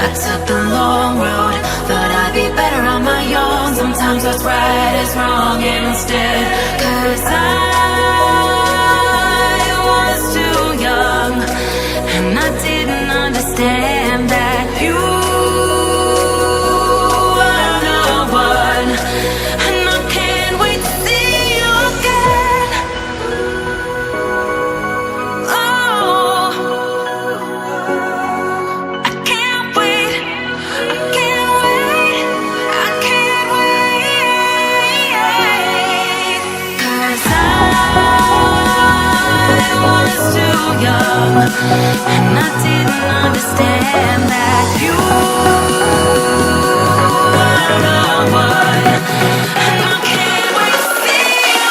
I took the long road, thought I'd be better on my own. Sometimes what's right is wrong instead. 'Cause I was too young, and I didn't understand that you were the one. And I can't wait to see you again. Oh, I can't wait, I can't wait, I can't wait. 'Cause I was too young, and I didn't understand that you were the one. And I can't wait to see you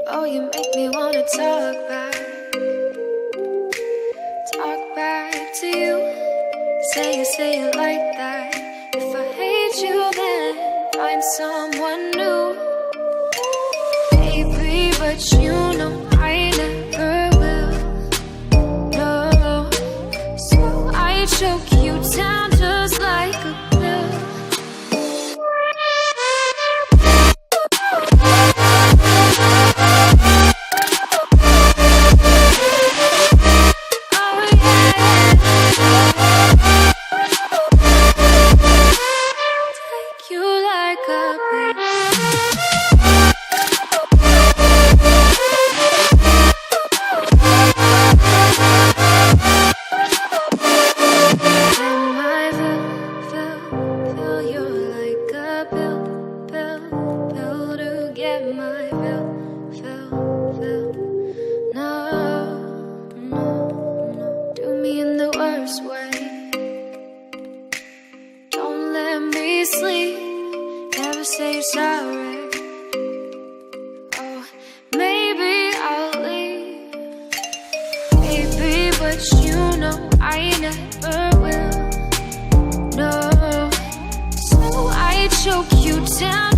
Oh, you make me wanna talk back to you. Say it like that. If I hate you, then find someone new. Baby, but you know I never will. No, so I choke you down just like a pill. Sleep, never say you're sorry. Oh, maybe I'll leave, baby, but you know I never will. No, so I choke you down